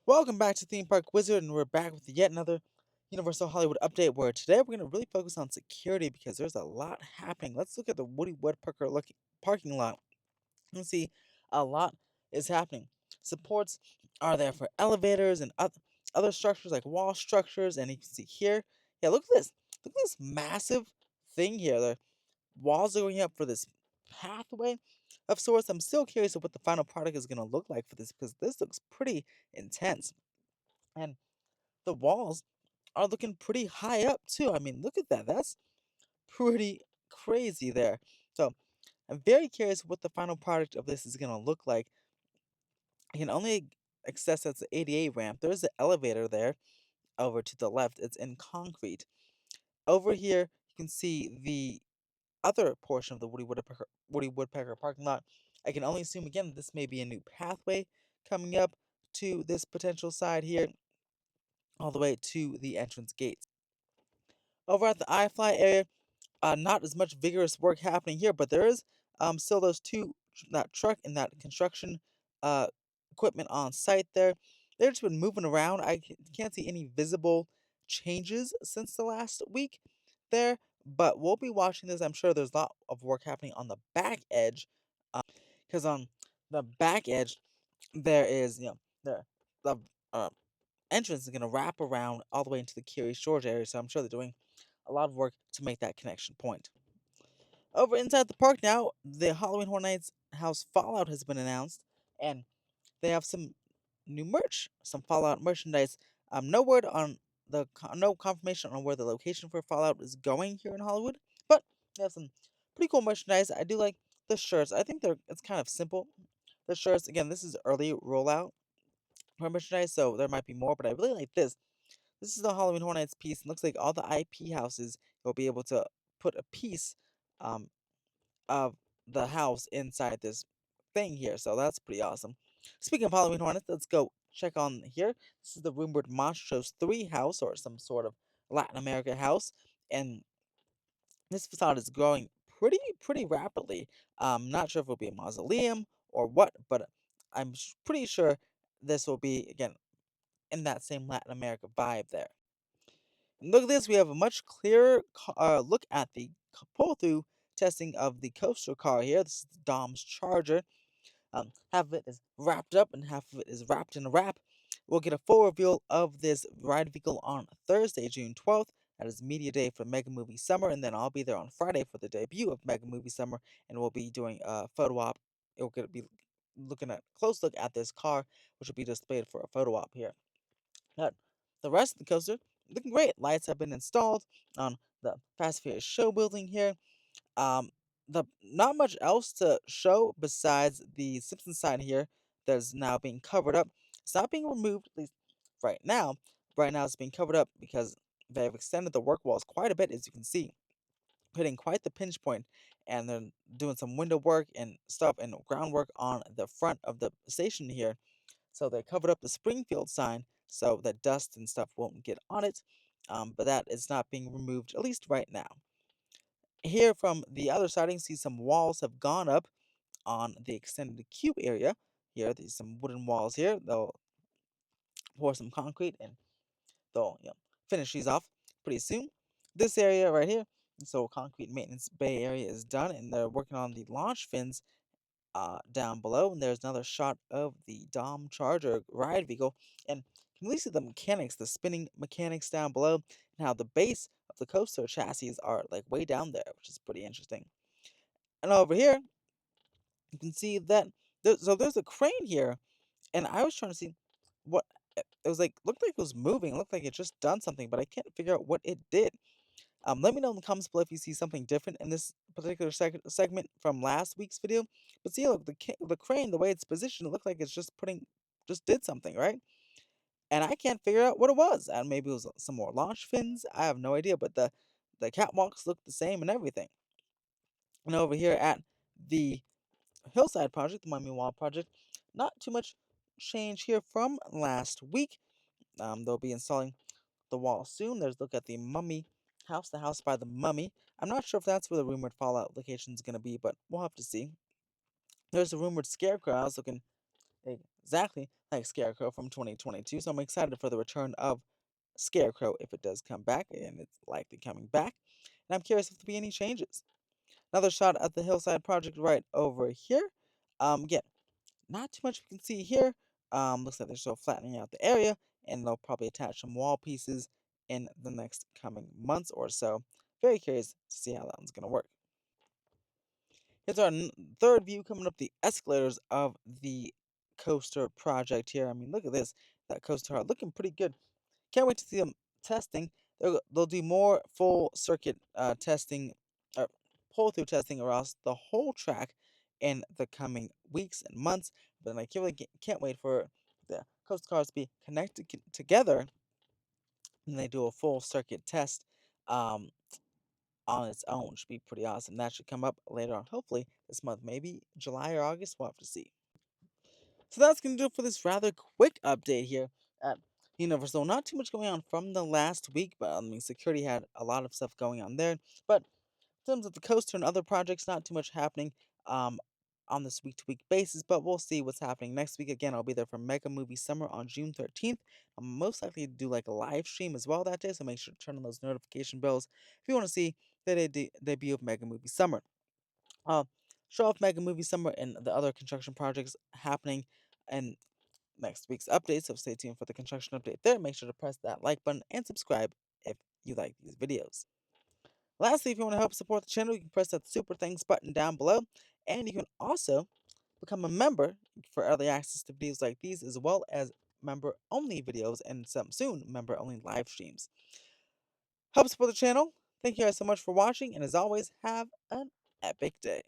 Welcome back to Theme Park Wizard, and we're back with yet another Universal Hollywood update where today we're going to really focus on security because there's a lot happening. Let's look at the Woody Woodpecker parking lot and see a lot is happening. Supports are there for elevators and other structures like wall structures, and you can see here. Yeah, look at this. Look at this massive thing here. The walls are going up for this pathway of sorts. I'm still curious of what the final product is going to look like for this because this looks pretty intense. And the walls are looking pretty high up too. I mean, look at that. That's pretty crazy there. So I'm very curious what the final product of this is going to look like. I can only access that's the ADA ramp. There's an elevator there over to the left. It's in concrete. Over here, you can see the other portion of the Woody Woodpecker parking lot. I can only assume again this may be a new pathway coming up to this potential side here, all the way to the entrance gates. Over at the iFly area, not as much vigorous work happening here, but there is still those that truck and that construction uh, equipment on site there. They've just been moving around. Can't see any visible changes since the last week there, but we'll be watching this. I'm sure there's a lot of work happening on the back edge, because on the back edge there is the uh, entrance is going to wrap around all the way into the Curious George area, so I'm sure they're doing a lot of work to make that connection point. Over inside the park now, the Halloween Horror Nights House Fallout has been announced, and they have some new merch, some Fallout merchandise. No word on no confirmation on where the location for Fallout is going here in Hollywood, but they have some pretty cool merchandise. I do like the shirts. I think it's kind of simple. The shirts, again, this is early rollout for merchandise, so there might be more, but I really like this. This is the Halloween Horror Nights piece. It looks like all the IP houses will be able to put a piece um, of the house inside this thing here. So that's pretty awesome. Speaking of Halloween Hornets, let's go check on here. This is the rumored Monstros 3 house or some sort of Latin America house. And this facade is growing pretty rapidly. Not sure if it'll be a mausoleum or what, but pretty sure this will be again in that same Latin America vibe there. And look at this, we have a much clearer look at the pull-through testing of the coaster car here. This is the Dom's Charger. Half of it is wrapped up and half of it is wrapped in a wrap. We'll get a full reveal of this ride vehicle on Thursday, June 12th. That is Media Day for Mega Movie Summer, and then I'll be there on Friday for the debut of Mega Movie Summer, and we'll be doing a photo op. We're going to be looking at close look at this car, which will be displayed for a photo op here. Now, the rest of the coaster looking great. Lights have been installed on the Fast and Furious show building here. Um, the not much else to show besides the Simpsons sign here that is now being covered up. It's not being removed, at least right now. Right now, it's being covered up because they've extended the work walls quite a bit, as you can see, hitting quite the pinch point, and they're doing some window work and stuff and groundwork on the front of the station here. So they covered up the Springfield sign so that dust and stuff won't get on it. But that is not being removed, at least right now. Here from the other side, you can see some walls have gone up on the extended cube area. Here, there's some wooden walls here. They'll pour some concrete and they'll finish these off pretty soon. This area right here, so concrete maintenance bay area is done, and they're working on the launch fins down below. And there's another shot of the Dom Charger ride vehicle, and you can really see the mechanics, the spinning mechanics down below, and how the base of the coaster chassis are like way down there, which is pretty interesting. And over here, you can see that there's a crane here, and I was trying to see what it was like. Looked like it was moving. It looked like it just done something, but I can't figure out what it did. Let me know in the comments below if you see something different in this particular segment from last week's video. But see, look, the crane, the way it's positioned, it looked like it's just did something, right? And I can't figure out what it was. And maybe it was some more launch fins. I have no idea. But the catwalks look the same and everything. And over here at the Hillside project, the Mummy Wall project, not too much change here from last week. They'll be installing the wall soon. There's look at the Mummy house, the house by the Mummy. I'm not sure if that's where the rumored Fallout location is going to be, but we'll have to see. There's a rumored Scarecrow house looking exactly like Scarecrow from 2022. So I'm excited for the return of Scarecrow if it does come back, and it's likely coming back. And I'm curious if there'll be any changes. Another shot at the Hillside Project right over here. Again, not too much we can see here. Looks like they're still flattening out the area, and they'll probably attach some wall pieces in the next coming months or so. Very curious to see how that one's gonna work. Here's our third view coming up the escalators of the coaster project here. I mean, look at this. That coaster are looking pretty good. Can't wait to see them testing. They'll do more full circuit testing, or pull through testing across the whole track in the coming weeks and months. But I can't wait for the coaster cars to be connected together and they do a full circuit test um, on its own. Should be pretty awesome. That should come up later on, hopefully this month, maybe July or August. We'll have to see. So that's going to do it for this rather quick update here at Universal. Not too much going on from the last week, but I mean, security had a lot of stuff going on there. But in terms of the coaster and other projects, not too much happening um, on this week to week basis, but we'll see what's happening next week. Again, I'll be there for Mega Movie Summer on June 13th. I'm most likely to do like a live stream as well that day, so make sure to turn on those notification bells if you want to see the debut of Mega Movie Summer. Uh, show off Mega Movie Summer and the other construction projects happening in next week's update, so stay tuned for the construction update there. Make sure to press that like button and subscribe if you like these videos. Lastly, if you want to help support the channel, you can press that super thanks button down below, and you can also become a member for early access to videos like these, as well as member-only videos and some soon member-only live streams. Help support the channel. Thank you guys so much for watching, and as always, have an epic day.